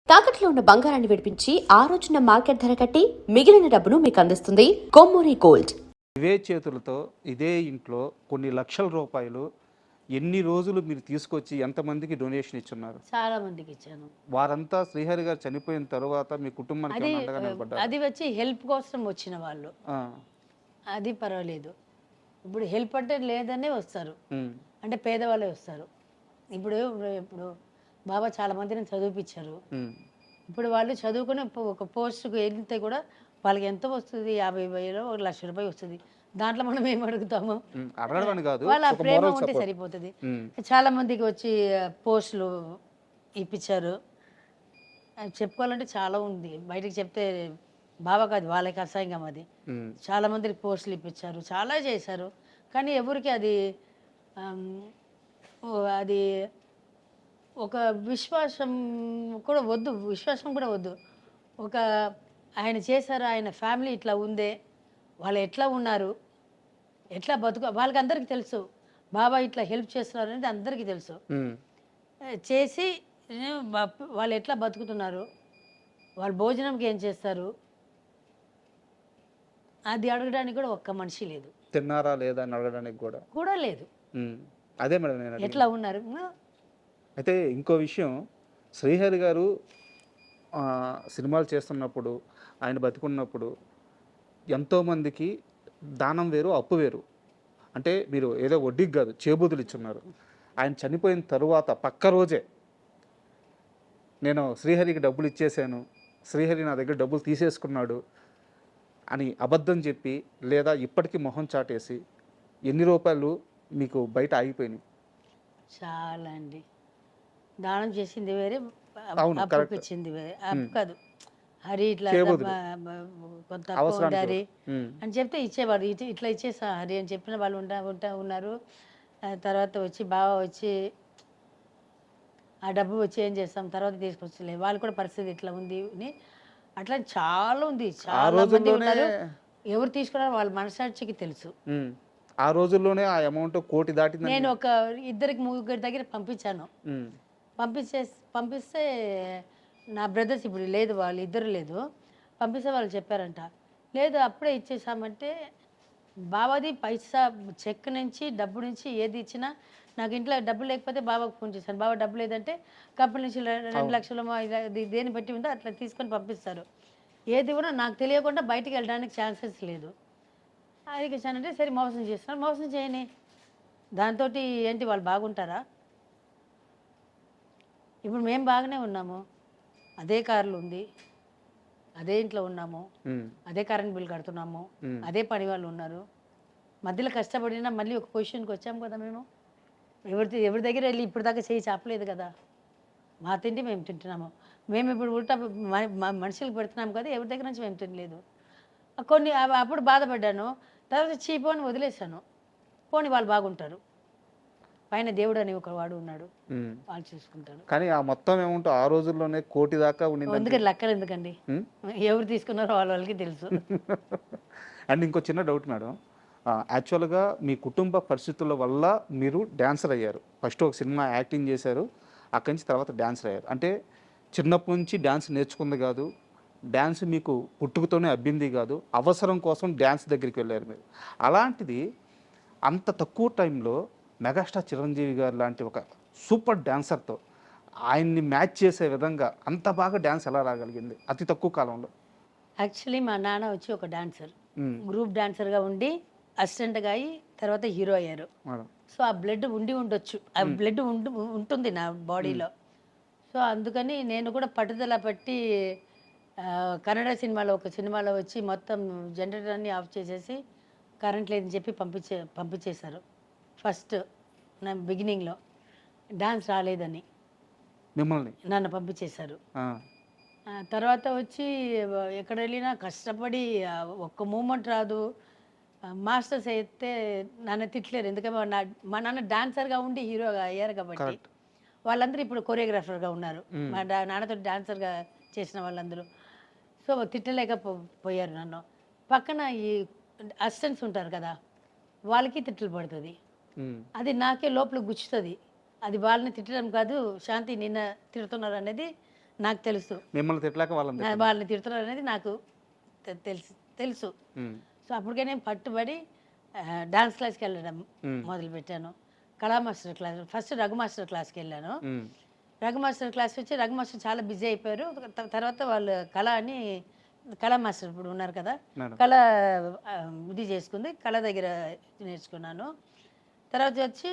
తాకట్లో ఉన్న బంగారాన్ని విడిపించి ఆ రోజున మార్కెట్ ధర కట్టి మిగిలిన డబ్బును మీకు అందిస్తుంది కొమ్మూరి గోల్డ్. ఇవే చేతులతో ఇదే ఇంట్లో కొన్ని లక్షల రూపాయలు ఎన్ని రోజులు మీరు తీసుకొచ్చి ఎంతమందికి డొనేషన్ ఇచ్చున్నారు? చాలా మందికి ఇచ్చాను. వారంతా శ్రీహరి గారు చనిపోయిన తర్వాత మీ కుటుంబానికి అది ఏమైనా అండగా నిలబడ్డారా? అది వచ్చి హెల్ప్ కోసం వచ్చిన వాళ్ళు, ఆ, అది పర్వాలేదు. ఇప్పుడు హెల్ప్ అంటే లేదనే వస్తారు, ఉమ్, అంటే పేదవాళ్ళే వస్తారు. ఇప్పుడు ఇప్పుడు బాబా చాలా మందిని చదివిపించారు. ఉమ్, ఇప్పుడు వాళ్ళు చదువుకుని ఒక పోస్టుకు వెళ్తే కూడా వాళ్ళకి ఎంత వస్తుంది? 50,000 1,00,000 వస్తుంది. దాంట్లో మనం ఏం అడుగుతాము? అడగడం అని కాదు, వాళ్ళ ఒక ప్రేమ moral ఉంటే support. సరిపోతుంది. ఉమ్, చాలా మందికి వచ్చి పోస్టులు ఇప్పించారు. అది చెప్పుకోవాలంటే చాలా ఉంది, బయటకు చెప్తే బాబా కాదు వాళ్ళకి అసహ్యంగా. అది ఉమ్, చాలా మందికి పోస్టులు ఇప్పించారు, చాలా చేశారు. కానీ ఎవరికి అది అది ఒక విశ్వాసం కూడా వద్దు, విశ్వాసం కూడా వద్దు. ఒక ఆయన చేశారు, ఆయన ఫ్యామిలీ ఇట్లా ఉందే, వాళ్ళు ఎట్లా ఉన్నారు, ఎట్లా వాళ్ళకి అందరికీ తెలుసు. బాబా ఇట్లా హెల్ప్ చేస్తున్నారు అనేది అందరికీ తెలుసు. ఉమ్, చేసి వాళ్ళు ఎట్లా బతుకుతున్నారు, వాళ్ళు భోజనంకి ఏం చేస్తారు, అది అడగడానికి కూడా ఒక్క మనిషి లేదు. తిన్నారా లేదా అని అడగడానికి కూడా లేదు. అదే మేడం నేను అడిగింది. ఎట్లా ఉన్నారు? అయితే ఇంకో విషయం, శ్రీహరి గారు సినిమాలు చేస్తున్నప్పుడు, ఆయన బతికున్నప్పుడు ఎంతోమందికి దానం వేరు, అప్పు వేరు. అంటే మీరు ఏదో వడ్డీకి కాదు, చేబూతులు ఇచ్చున్నారు. ఆయన చనిపోయిన తరువాత పక్క రోజే నేను శ్రీహరికి డబ్బులు ఇచ్చేసాను, శ్రీహరి నా దగ్గర డబ్బులు తీసేసుకున్నాడు అని అబద్ధం చెప్పి, లేదా ఇప్పటికీ మొహం చాటేసి ఎన్ని రూపాయలు మీకు బయట ఆగిపోయినాయి? చాలా అండి. దానం చేసింది వేరే, అవును, అప్పుకి correct. ఇచ్చింది వేరే. అప్పు కాదు, హరి ఇట్లా చేబూతులు. కొంత అప్పు అవసరానికి ఉంది హరి ఉమ్, అని చెప్తే ఇచ్చేవాడు. ఇట్లా ఇచ్చేసా హరి అని చెప్పిన వాళ్ళు ఉన్నారు. తర్వాత వచ్చి బావ వచ్చి ఆ డబ్బు వచ్చి ఏం చేస్తాం, తర్వాత తీసుకొచ్చలే, వాళ్ళు కూడా పరిస్థితి ఇట్లా ఉంది అని. అట్లా చాలా ఉంది, చాలా మంది ఉన్నారు. ఎవరు తీసుకున్నారో వాళ్ళ మనసాక్షికి తెలుసు. ఉమ్. ఆ రోజుల్లోనే ఆ అమౌంట్ 1 కోటి దాటింది. నేను ఒక 2-3 దగ్గర పంపించాను. పంపిస్తే నా బ్రదర్స్ ఇప్పుడు లేదు, వాళ్ళు ఇద్దరు లేదు. పంపిస్తే వాళ్ళు చెప్పారంట, లేదు అప్పుడే ఇచ్చేసామంటే. బాబాది పైసా చెక్ నుంచి డబ్బు నుంచి ఏది ఇచ్చినా, నాకు ఇంట్లో డబ్బు లేకపోతే బాబాకు ఫోన్ చేశాను, బాబా డబ్బు లేదంటే కంపెనీ నుంచి 2 లక్షలు దేని బట్టి ఉందో అట్లా తీసుకొని పంపిస్తారు. ఏది కూడా నాకు తెలియకుండా బయటికి వెళ్ళడానికి ఛాన్సెస్ లేదు. అది ఇచ్చానంటే సరే మోసం చేస్తున్నారు, మోసం చేయని దాంతో ఏంటి వాళ్ళు బాగుంటారా? ఇప్పుడు మేము బాగానే ఉన్నాము, అదే కార్లు ఉంది, అదే ఇంట్లో ఉన్నాము, అదే కరెంట్ బిల్ కడుతున్నాము, అదే పని వాళ్ళు ఉన్నారు. మధ్యలో కష్టపడినా మళ్ళీ ఒక పొజిషన్కి వచ్చాము కదా మేము. ఎవరి దగ్గర వెళ్ళి ఇప్పుడు దాకా చేయి చాపలేదు కదా. మా తిండి మేము తింటున్నాము. మేము ఇప్పుడు ఉల్టా మనుషులకు పెడుతున్నాము కదా, ఎవరి దగ్గర నుంచి మేము తినలేదు. కొన్ని అప్పుడు బాధపడ్డాను, తర్వాత చీపోని వదిలేశాను. పోని వాళ్ళు బాగుంటారు, పైన దేవుడు అని ఒక వాడు ఉన్నాడు, వాళ్ళు చూసుకుంటారు. కానీ ఆ మొత్తం ఏమంటూ ఆ రోజుల్లోనే 1 కోటి దాకా ఉండింది. అందుకని లెక్కలు ఎందుకండి, ఎవరు తీసుకున్నారో వాళ్ళకి తెలుసు. అండ్ ఇంకో చిన్న డౌట్ మేడం, యాక్చువల్గా మీ కుటుంబ పరిస్థితుల వల్ల మీరు డ్యాన్సర్ అయ్యారు. ఫస్ట్ ఒక సినిమా యాక్టింగ్ చేశారు, అక్కడి నుంచి తర్వాత డ్యాన్సర్ అయ్యారు. అంటే చిన్నప్పటి నుంచి డ్యాన్స్ నేర్చుకుంది కాదు, డ్యాన్స్ మీకు పుట్టుకతోనే అబ్బింది కాదు, అవసరం కోసం డ్యాన్స్ దగ్గరికి వెళ్ళారు మీరు. అలాంటిది అంత తక్కువ టైంలో మెగాస్టార్ చిరంజీవి గారు లాంటి ఒక సూపర్ డ్యాన్సర్తో ఆయన్ని మ్యాచ్ చేసే విధంగా అంత బాగా డ్యాన్స్ ఎలా రాగలిగింది అతి తక్కువ కాలంలో? యాక్చువల్లీ మా నాన్న వచ్చి ఒక డాన్సర్, గ్రూప్ డాన్సర్గా ఉండి అసిస్టెంట్గా అయ్యి తర్వాత హీరో అయ్యారు. సో ఆ బ్లడ్ ఉండొచ్చు, ఆ బ్లడ్ ఉంటుంది నా బాడీలో. సో అందుకని నేను కూడా పట్టుదల పట్టి కన్నడ సినిమాలో ఒక సినిమాలో వచ్చి మొత్తం జనరేటర్ అన్ని ఆఫ్ చేసేసి కరెంట్ లేదని చెప్పి పంపించేశారు. ఫస్ట్ నా బిగినింగ్లో డాన్స్ రాలేదని మిమ్మల్ని నన్ను పంపించేశారు. తర్వాత వచ్చి ఎక్కడ వెళ్ళినా కష్టపడి ఒక్క మూమెంట్ రాదు. మాస్టర్స్ అయితే నన్ను తిట్టలేరు, ఎందుకంటే మా నాన్న డాన్సర్గా ఉండి హీరోగా అయ్యారు కాబట్టి. వాళ్ళందరూ ఇప్పుడు కొరియోగ్రాఫర్గా ఉన్నారు, మా నాన్నతో డాన్సర్గా చేసిన వాళ్ళందరూ. సో తిట్టలేకపోయారు నన్ను. పక్కన ఈ అసిస్టెంట్స్ ఉంటారు కదా, వాళ్ళకి తిట్లు పడుతుంది, అది నాకే లోపల గుచ్చుతుంది. అది వాళ్ళని తిట్టడం కాదు, శాంతి నిన్న తిడుతున్నారు అనేది నాకు తెలుసు. మిమ్మల్ని తిట్టలేక వాళ్ళని తిట్టారు. వాళ్ళని తిడుతున్నారు అనేది నాకు తెలుసు. ఉమ్, సో అప్పటికే నేను పట్టుబడి డాన్స్ క్లాస్కి వెళ్ళడం మొదలుపెట్టాను. కళా master class, first Raghu master క్లాస్కి వెళ్ళాను. ఉమ్, రఘు మాస్టర్ క్లాస్ వచ్చి రఘు మాస్టర్ చాలా బిజీ అయిపోయారు. తర్వాత వాళ్ళు కళ అని కళా మాస్టర్ ఇప్పుడు ఉన్నారు కదా, మేడం. కళ ఇది చేసుకుంది, కళ దగ్గర నేర్చుకున్నాను. తర్వాత వచ్చి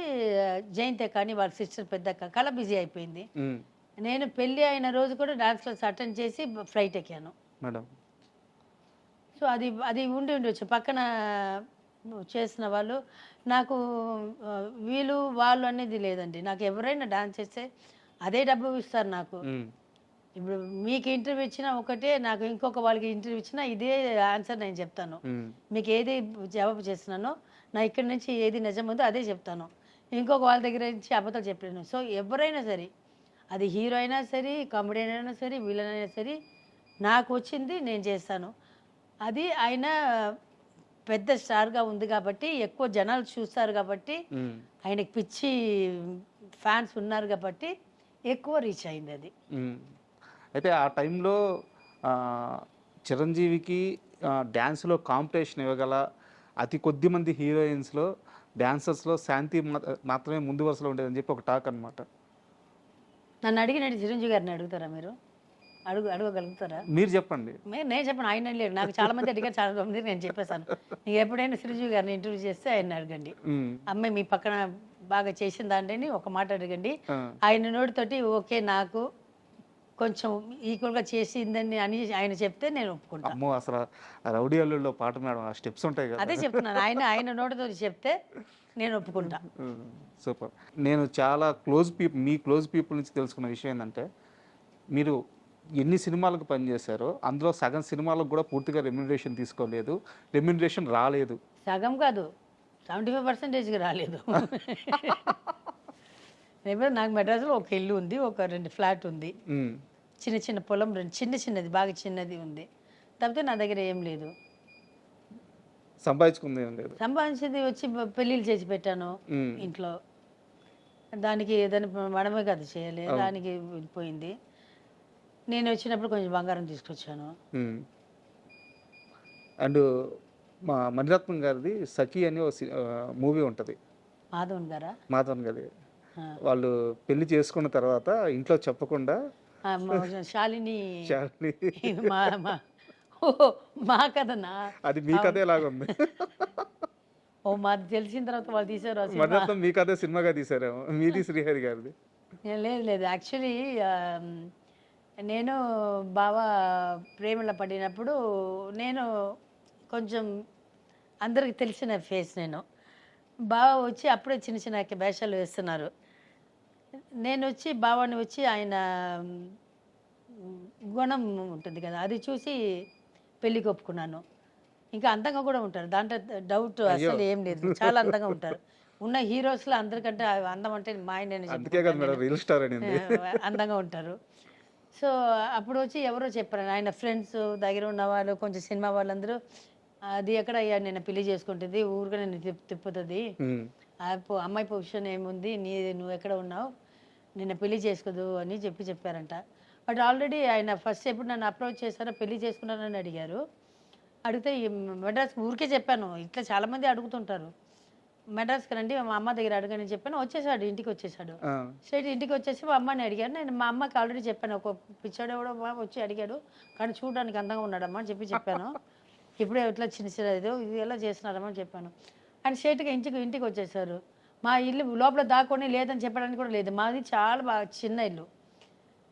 జయంతి అక్క అని వాళ్ళ సిస్టర్ పెద్దక్క, కళ బిజీ అయిపోయింది. ఉమ్, నేను పెళ్ళి అయిన రోజు కూడా డాన్స్ క్లాస్ అటెండ్ చేసి ఫ్లైట్ ఎక్కాను. మేడం. సో అది అది ఉండొచ్చు పక్కన చేసిన వాళ్ళు. నాకు వీళ్ళు వాళ్ళు అనేది లేదండి. నాకు ఎవరైనా డాన్స్ చేస్తే అదే డబ్బు ఇస్తారు నాకు. ఉమ్, ఇప్పుడు మీకు ఇంటర్వ్యూ ఇచ్చినా ఒకటే, నాకు ఇంకొక వాళ్ళకి ఇంటర్వ్యూ ఇచ్చినా ఇదే ఆన్సర్ నేను చెప్తాను. ఉమ్, మీకు ఏది జవాబు చేస్తున్నానో నా ఇక్కడి నుంచి ఏది నిజం ఉందో అదే చెప్తాను. ఇంకొక వాళ్ళ దగ్గర నుంచి అబద్ధాలు చెప్పలేను. సో ఎవరైనా సరే, అది హీరో అయినా సరే, కామెడీ అయినా సరే, విలన్ అయినా సరే, నాకు వచ్చింది నేను చేస్తాను. అది ఆయన పెద్ద స్టార్గా ఉంది కాబట్టి, ఎక్కువ జనాలు చూస్తారు కాబట్టి, ఉమ్, ఆయనకి పిచ్చి ఫ్యాన్స్ ఉన్నారు కాబట్టి ఎక్కువ రీచ్ అయింది అది. ఉమ్. అయితే ఆ టైంలో చిరంజీవికి డ్యాన్స్లో కాంపిటీషన్ ఇవ్వగల అతి కొద్ది మంది హీరోయిన్స్లో డాన్సర్స్లో శాంతి మాత్రమే ముందు వరుసలో ఉండేదని చెప్పి ఒక టాక్ అనమాట. నన్ను అడిగినట్టు చిరంజీవి గారిని అడుగుతారా మీరు? అడగగలుగుతారా? మీరు చెప్పండి. నేను చెప్పను, ఆయన లేడు. నాకు చాలా మంది అడిగారు, చాలా మంది నేను చెప్పేశాను. నీకు ఎప్పుడైనా చిరంజీవి గారిని ఇంటర్వ్యూ చేస్తే ఆయన అడగండి. ఉమ్, అమ్మాయి మీ పక్కన బాగా చేసిన దాంట్లోని ఒక మాట అడగండి. ఆ, ఆయన నోటితోటి ఓకే నాకు కొంచెం ఈక్వల్గా చేసిందని అని ఆయన చెప్తే నేను ఒప్పుకుంటాను. అమ్మో అసలు ఆ రౌడీ అల్లుల్లో పాట మేడం, ఆ స్టెప్స్ ఉంటాయి కదా. అదే చెప్తున్నాను, ఆయన నోటితో చెప్తే నేను ఒప్పుకుంటా. సూపర్. నేను చాలా మీ క్లోజ్ పీపుల్ నుంచి తెలుసుకున్న విషయం ఏంటంటే, మీరు ఎన్ని సినిమాలకు పనిచేశారో అందులో సగం సినిమాలకు కూడా పూర్తిగా రెమ్యునరేషన్ తీసుకోలేదు, రెమ్యునరేషన్ రాలేదు. సగం కాదు, 75% రాలేదు. నాకు మెడ్రాస్లో ఒక ఇల్లు ఉంది, ఒక 2 ఫ్లాట్ ఉంది, ఉమ్, చిన్న చిన్న పొలం, చిన్నది బాగా చిన్నది ఉంది. తప్పితే నా దగ్గర ఏం లేదు. సంపాదించుకుంది ఏం లేదు. సంపాదించింది వచ్చి పెళ్ళిళ్ళు చేసి పెట్టాను ఉమ్, ఇంట్లో. దానికి ఏదైనా మనమే కదా చేయాలి, దానికి పోయింది. నేను వచ్చినప్పుడు కొంచెం బంగారం తీసుకొచ్చాను. అండ్ మా మణిరత్నం గారిది సఖి అని ఒక మూవీ ఉంటుంది, మాధవన్ గారా? మాధవన్ గారి. వాళ్ళు పెళ్లి చేసుకున్న తర్వాత ఇంట్లో చెప్పకుండా శాలిని శాలిని మా కథనా? అది మీ కథ ఎలాగ ఉంది? ఓ మాది తెలిసిన తర్వాత వాళ్ళు తీసారు. మణిరత్నం మీ కథే సినిమాగా తీసారేమో, మీది శ్రీహరి గారిది. లేదు యాక్చువల్లీ నేను బాగా ప్రేమలో పడినప్పుడు నేను కొంచెం అందరికి తెలిసిన ఫేస్. నేను బాగా వచ్చి అప్పుడే చిన్న చిన్న వేషాలు వేస్తున్నారు. నేను వచ్చి బావాని వచ్చి ఆయన గుణం ఉంటుంది కదా, అది చూసి పెళ్ళికి ఒప్పుకున్నాను. ఇంకా అందంగా కూడా ఉంటారు, దాంట్లో డౌట్ అసలు ఏం లేదు. చాలా అందంగా ఉంటారు. ఉన్న హీరోస్లో అందరికంటే అందం అంటే మా ఆయన అందంగా ఉంటారు. సో అప్పుడు వచ్చి ఎవరో చెప్పారు, ఆయన ఫ్రెండ్స్ దగ్గర ఉన్న వాళ్ళు, కొంచెం సినిమా వాళ్ళందరూ, అది ఎక్కడ అయ్యా నేను పెళ్లి చేసుకుంటుంది, ఊరుగా నేను తిప్పుతుంది, అమ్మాయి పొజిషన్ ఏముంది, నువ్వు ఎక్కడ ఉన్నావు, నిన్న పెళ్లి చేసుకోదు అని చెప్పారంట. బట్ ఆల్రెడీ ఆయన ఫస్ట్ ఎప్పుడు నన్ను అప్రోచ్ చేశారో పెళ్లి చేసుకున్నానని అడిగారు. అడిగితే మెడ్రాస్ ఊరికే చెప్పాను, ఇట్లా చాలామంది అడుగుతుంటారు, మెడ్రాస్కి రండి మా అమ్మ దగ్గర అడగని చెప్పాను. వచ్చేసాడు, ఇంటికి వచ్చేసాడు. స్ట్రైట్ ఇంటికి వచ్చేసి మా అమ్మని అడిగాను. నేను మా అమ్మకి ఆల్రెడీ చెప్పాను, ఒక పిచ్చాడు కూడా వచ్చి అడిగాడు, కానీ చూడడానికి అందంగా ఉన్నాడమ్మా అని చెప్పాను. ఇప్పుడే ఎట్లా చిన్న ఇది ఎలా చేస్తున్నారమ్మా అని చెప్పాను. ఆయన స్ట్రైట్గా ఇంటికి వచ్చేసారు. మా ఇల్లు లోపల దాక్కొని లేదని చెప్పడానికి కూడా లేదు, మాది చాలా బాగా చిన్న ఇల్లు.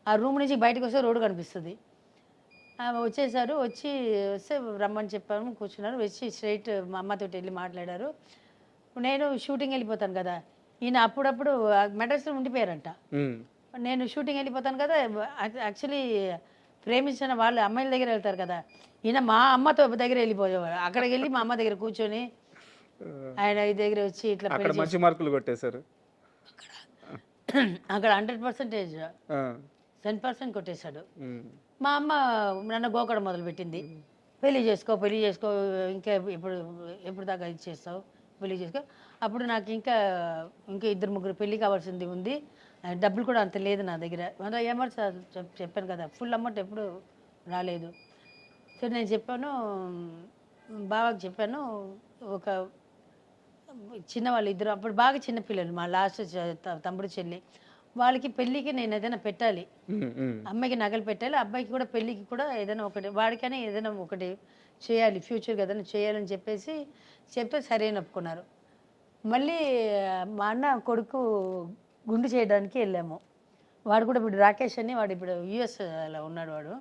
ఆ రూమ్ నుంచి బయటకు వస్తే రోడ్డు కనిపిస్తుంది. వచ్చేసారు, వస్తే రమ్మని చెప్పాము, కూర్చున్నారు. వచ్చి స్ట్రైట్ మా అమ్మతో వెళ్ళి మాట్లాడారు. నేను షూటింగ్ వెళ్ళిపోతాను కదా, ఈయన అప్పుడప్పుడు మెడ్రాస్లో ఉండిపోయారంట. నేను షూటింగ్ వెళ్ళిపోతాను కదా, యాక్చువల్లీ ప్రేమించిన వాళ్ళు అమ్మాయిల దగ్గర వెళ్తారు కదా, ఈయన మా అమ్మతో దగ్గర వెళ్ళిపోయేవాడు. అక్కడికి వెళ్ళి మా అమ్మ దగ్గర కూర్చొని ఆయన దగ్గర వచ్చి ఇట్లా మంచి మార్కులు కొట్టేశారు. అక్కడ 100%, 10% కొట్టేశాడు. మా అమ్మ నన్ను గోకడం మొదలుపెట్టింది, పెళ్లి చేసుకో ఇంకా ఎప్పుడు దాకా ఇచ్చేస్తావు, పెళ్లి చేసుకో. అప్పుడు నాకు ఇంకా 2-3 పెళ్లి కావాల్సింది ఉంది, డబ్బులు కూడా అంత లేదు నా దగ్గర. మన అమౌంట్ చెప్పాను కదా, ఫుల్ అమౌంట్ ఎప్పుడు రాలేదు. సో నేను చెప్పాను, బావకి చెప్పాను, ఒక చిన్నవాళ్ళు ఇద్దరు అప్పుడు బాగా చిన్న పిల్లలు, మా లాస్ట్ తమ్ముడు చెల్లి, వాళ్ళకి పెళ్ళికి నేను ఏదైనా పెట్టాలి, అమ్మాయికి నగలు పెట్టాలి, అబ్బాయికి కూడా పెళ్ళికి కూడా ఏదైనా ఒకటి, వాడికైనా ఏదైనా ఒకటి చేయాలి, ఫ్యూచర్కి ఏదైనా చేయాలని చెప్పేసి చెప్తే సరే అని ఒప్పుకున్నారు. మళ్ళీ మా అన్న కొడుకు గుండు చేయడానికి వెళ్ళాము. వాడు కూడా ఇప్పుడు రాకేష్ అని, వాడు ఇప్పుడు యూఎస్లో ఉన్నాడు. వాడు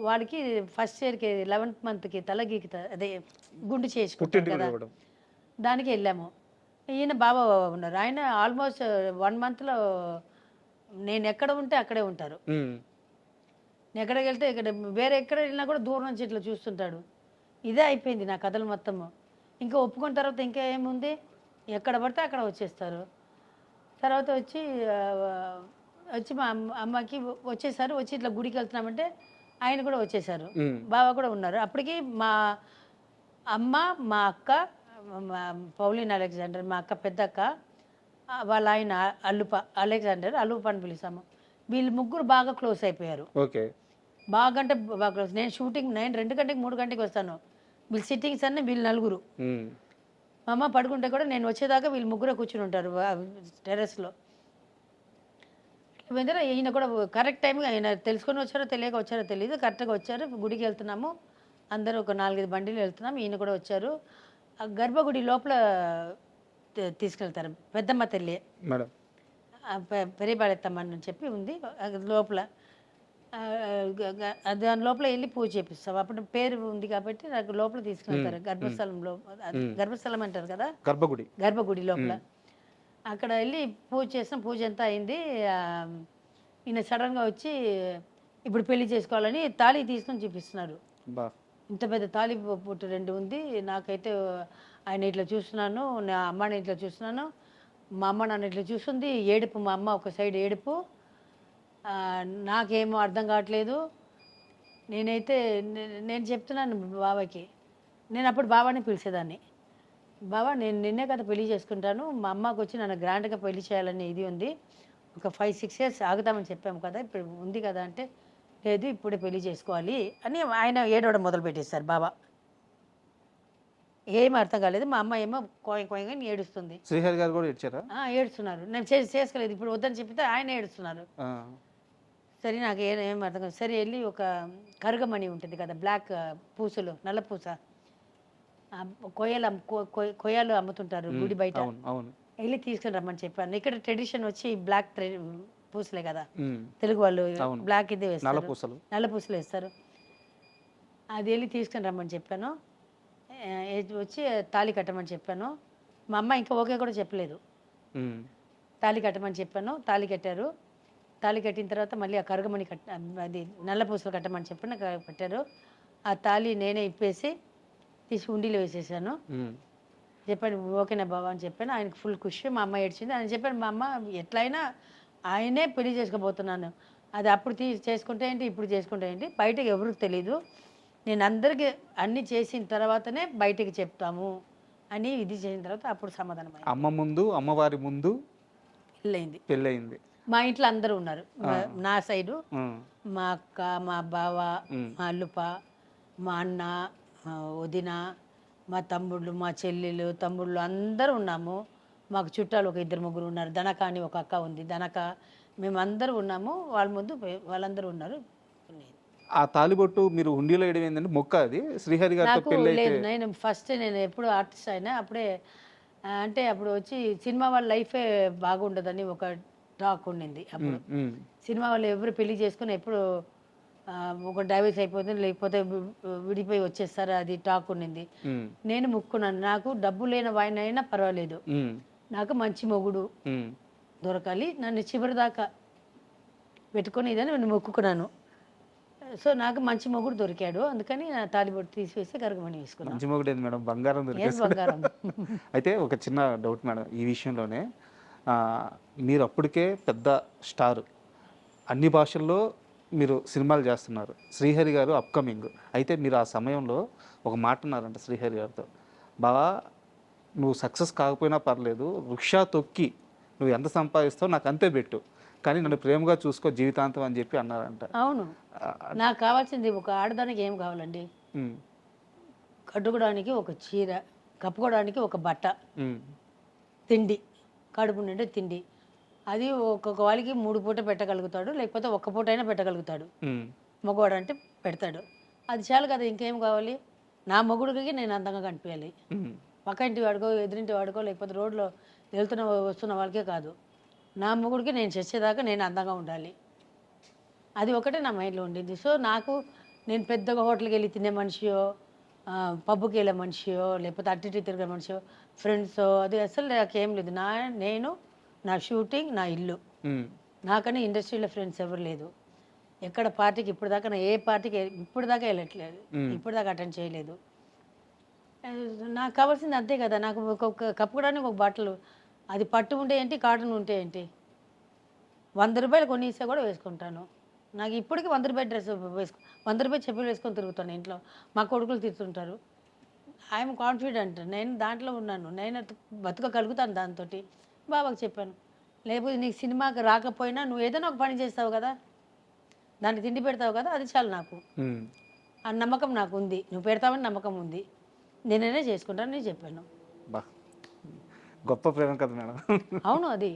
వాడికి ఫస్ట్ ఇయర్కి 11th మంత్కి తలగీకి అదే గుండు చేసుకుంటాడు కదా, దానికి వెళ్ళాము. ఈయన బాబా ఉన్నారు, ఆయన ఆల్మోస్ట్ 1 monthలో నేను ఎక్కడ ఉంటే అక్కడే ఉంటారు. నేను ఎక్కడికి వెళ్తే ఇక్కడ, వేరే ఎక్కడ వెళ్ళినా కూడా దూరం నుంచి ఇట్లా చూస్తుంటాడు. ఇదే అయిపోయింది నా కథలు మొత్తము. ఇంకా ఒప్పుకున్న తర్వాత ఇంకా ఏముంది, ఎక్కడ పడితే అక్కడ వచ్చేస్తారు. తర్వాత వచ్చి మా అమ్మకి వచ్చేసారు. వచ్చి ఇట్లా గుడికి వెళ్తున్నామంటే ఆయన కూడా వచ్చేసారు, బావ కూడా ఉన్నారు. అప్పటికి మా అమ్మ, మా అక్క, పౌలిన్ అలెగ్జాండర్, మా అక్క పెద్ద అక్క, వాళ్ళ ఆయన అలెగ్జాండర్ అల్లుప అని పిలుస్తాము. వీళ్ళు ముగ్గురు బాగా క్లోజ్ అయిపోయారు. ఓకే, బాగా అంటే బాగా క్లోజ్. నేను షూటింగ్ 2 గంటకి 3 గంటకి వస్తాను, వీళ్ళు సిట్టింగ్స్ అన్నీ వీళ్ళు నలుగురు. మా అమ్మ పడుకుంటే కూడా నేను వచ్చేదాకా వీళ్ళు ముగ్గురు కూర్చుని ఉంటారు టెర్రస్లో. ఈయన కూడా కరెక్ట్ టైంగా, ఆయన తెలుసుకొని వచ్చారో తెలియక వచ్చారో తెలియదు, కరెక్ట్గా వచ్చారు. గుడికి వెళ్తున్నాము, అందరూ ఒక 4-5 బండిలు వెళ్తున్నాము. ఈయన కూడా వచ్చారు. ఆ గర్భగుడి లోపల తీసుకెళ్తారు, పెద్దమ్మ తల్లి పెరిబాళెత్తమ్మ అని చెప్పి ఉంది లోపల. దాని లోపల వెళ్ళి పూజ చేపిస్తాం. అప్పుడు పేరు ఉంది కాబట్టి నాకు లోపల తీసుకెళ్తారు, గర్భస్థలంలో, గర్భస్థలం అంటారు కదా, గర్భగుడి లోపల. అక్కడ వెళ్ళి పూజ చేసిన, పూజ అంతా అయింది. ఈయన సడన్గా వచ్చి ఇప్పుడు పెళ్లి చేసుకోవాలని తాళి తీసుకొని చూపిస్తున్నారు. ఇంత పెద్ద తాళి పుట్టు 2 ఉంది. నాకైతే ఆయన ఇట్లా చూస్తున్నాను, నా అమ్మని ఇట్లా చూస్తున్నాను, మా అమ్మ నన్ను ఇట్లా చూస్తుంది. ఏడుపు, మా అమ్మ ఒక సైడ్ ఏడుపు, నాకేమో అర్థం కావట్లేదు. నేను చెప్తున్నాను బాబాకి, నేను అప్పుడు బాబాని పిలిచేదాన్ని, బాబా నేను నిన్నే కదా పెళ్లి చేసుకుంటాను, మా అమ్మకి వచ్చి నన్ను గ్రాండ్గా పెళ్లి చేయాలని ఇది ఉంది, ఒక 5-6 years ఆగుతామని చెప్పాము కదా, ఇప్పుడు ఉంది కదా అంటే, లేదు ఇప్పుడే పెళ్లి చేసుకోవాలి అని ఆయన ఏడవడం మొదలు పెట్టేశారు. బాబా ఏం అర్థం కాలేదు. మా అమ్మ ఏమో కోయని ఏడుస్తుంది. శ్రీహరి గారు కూడా ఏడ్చారా? ఏడుస్తున్నారు. నేను చేసుకోలేదు, ఇప్పుడు వద్దని చెప్పితే ఆయన ఏడుస్తున్నారు. సరే నాకు ఏం అర్థం కాదు. సరే వెళ్ళి ఒక కరుగమణి ఉంటుంది కదా, బ్లాక్ పూసలు, నల్ల పూస, కొయ్యలు అమ్ముతుంటారు గుడి బయట, వెళ్ళి తీసుకుని రమ్మని చెప్పాను. ఇక్కడ ట్రెడిషన్ వచ్చి బ్లాక్ పూసలే కదా, తెలుగు వాళ్ళు బ్లాక్ ఇదే వేస్తారు, నల్ల పూసలు వేస్తారు. అది వెళ్ళి తీసుకుని రమ్మని చెప్పాను. వచ్చి తాళి కట్టమని చెప్పాను. మా అమ్మ ఇంకా ఓకే కూడా చెప్పలేదు. తాళి కట్టమని చెప్పాను, తాళి కట్టారు. తాళి కట్టిన తర్వాత మళ్ళీ ఆ కరుగమణి అది నల్ల పూసలు కట్టమని చెప్పాను, కట్టారు. ఆ తాళి నేనే ఇప్పేసి తీసి ఉండిలో వేసేసాను. చెప్పాను ఓకేనా బాబా అని చెప్పాను. ఆయనకు ఫుల్ ఖుషి. మా అమ్మ ఏడ్చింది. ఆయన చెప్పాను, మా అమ్మ ఎట్లయినా ఆయనే పెళ్లి చేసుకోబోతున్నాను, అది అప్పుడు చేసుకుంటే ఏంటి, ఇప్పుడు చేసుకుంటే ఏంటి, బయటకు ఎవరికి తెలీదు, నేను అందరికీ అన్నీ చేసిన తర్వాతనే బయటికి చెప్తాము అని ఇది చేసిన తర్వాత అప్పుడు సమాధానం. అమ్మ ముందు, అమ్మవారి ముందు పెళ్ళయింది. మా ఇంట్లో అందరూ ఉన్నారు, నా సైడు మా అక్క, మా బావ, మా అల్లుప, మా అన్న, వదిన, మా తమ్ముళ్ళు, మా చెల్లెలు, తమ్ముళ్ళు అందరూ ఉన్నాము. మాకు చుట్టాలు ఒక 2-3 ఉన్నారు. ధనక అని ఒక అక్క ఉంది, ధనక, మేమందరూ ఉన్నాము. వాళ్ళ ముందు వాళ్ళందరూ ఉన్నారు. ఆ తాలిబొట్టు మీరు హుండీలో వేయడం ఏంటంటే మొక్క, అది శ్రీహరి గారితో పెళ్ళి లేదు. నేను ఎప్పుడు ఆర్టిస్ట్ అయినా అప్పుడే, అంటే అప్పుడు వచ్చి సినిమా వాళ్ళ లైఫే బాగుండదని ఒక టాక్ ఉండింది. అప్పుడు సినిమా వాళ్ళు ఎవరు పెళ్లి చేసుకుని ఎప్పుడు ఒక డైవర్స్ అయిపోతుంది, లేకపోతే విడిపోయి వచ్చేస్తారు, అది టాక్ ఉండింది. నేను మొక్కున్నాను, నాకు డబ్బు లేని వాయిన అయినా పర్వాలేదు, నాకు మంచి మొగుడు దొరకాలి, నన్ను చివరి దాకా పెట్టుకొని ఇదని నేను మొక్కుకున్నాను. సో నాకు మంచి మొగుడు దొరికాడు, అందుకని నా తాలిబొట్టు తీసివేసి కరుగమణి వేసుకున్నాను. మంచి మొగుడు ఏంది మేడం, బంగారం బంగారం. అయితే ఒక చిన్న డౌట్ మేడం ఈ విషయంలోనే, మీరు అప్పటికే పెద్ద స్టార్, అన్ని భాషల్లో మీరు సినిమాలు చేస్తున్నారు, శ్రీహరి గారు అప్కమింగ్. అయితే మీరు ఆ సమయంలో ఒక మాట అన్నారంట శ్రీహరి గారితో, బాగా నువ్వు సక్సెస్ కాకపోయినా పర్లేదు, రిక్షా తొక్కి నువ్వు ఎంత సంపాదిస్తావు నాకు అంతే పెట్టు, కానీ నన్ను ప్రేమగా చూసుకో జీవితాంతం అని చెప్పి అన్నారంట. అవును, నాకు కావాల్సింది ఒక ఆడదానికి ఏం కావాలండి? ఉమ్, కట్టుకోవడానికి ఒక చీర, కప్పుకోవడానికి ఒక బట్ట, ఉమ్, తిండి, కడుపు నిండే తిండి. అది ఒక్కొక్క వాళ్ళకి 3 పూట పెట్టగలుగుతాడు, లేకపోతే ఒక్క పూట అయినా పెట్టగలుగుతాడు. ఉమ్, మగవాడు అంటే పెడతాడు, అది చాలు కదా. ఇంకేం కావాలి? నా మొగుడికి నేను అందంగా కనిపించాలి. ఉమ్, పక్క ఇంటి వాడుకో, ఎదురింటి వాడుకో, లేకపోతే రోడ్లో వెళ్తున్న వస్తున్న వాళ్ళకే కాదు, నా మొగుడికి నేను చచ్చేదాకా నేను అందంగా ఉండాలి. అది ఒకటే నా మైండ్లో ఉండింది. సో నేను పెద్దగా హోటల్కి వెళ్ళి తినే మనిషియో, పబ్కి వెళ్ళే మనిషియో, లేకపోతే అటు ఇటు తిరిగే మనిషియో, ఫ్రెండ్స్, అది అసలు నాకేం లేదు. నేను నా షూటింగ్, నా ఇల్లు. ఉమ్, నాకని ఇండస్ట్రీలో ఫ్రెండ్స్ ఎవరు లేదు. ఎక్కడ పార్టీకి ఇప్పుడు దాకా ఏ పార్టీకి ఇప్పుడు దాకా వెళ్ళట్లేదు, ఇప్పుడు దాకా అటెండ్ చేయలేదు. నాకు కావాల్సింది అంతే కదా. నాకు ఒక కప్పుకోవడానికి ఒక బట్టలు, అది పట్టు ఉంటే ఏంటి, కాటన్ ఉంటే ఏంటి, 100 రూపాయలు కొనిస్తే కూడా వేసుకుంటాను. నాకు ఇప్పటికీ 100 రూపాయల డ్రెస్ 100 రూపాయలు చెప్పులు వేసుకొని తిరుగుతాను ఇంట్లో. మా కొడుకులు తిరుగుతుంటారు. ఐఎమ్ కాన్ఫిడెంట్, నేను దాంట్లో ఉన్నాను, నేను బతకగలుగుతాను దాంతో. బాబాకి చెప్పాను, లేకపోతే నీకు సినిమాకి రాకపోయినా నువ్వు ఏదైనా ఒక పని చేస్తావు కదా, దానికి తిండి పెడతావు కదా, అది చాలు నాకు. ఉమ్. ఆ నమ్మకం నాకు ఉంది, నువ్వు పెడతావని నమ్మకం ఉంది, నేనైనా చేసుకుంటాను నేను చెప్పాను. బా, గొప్ప ప్రేమ కదా మేడం. అవును, అది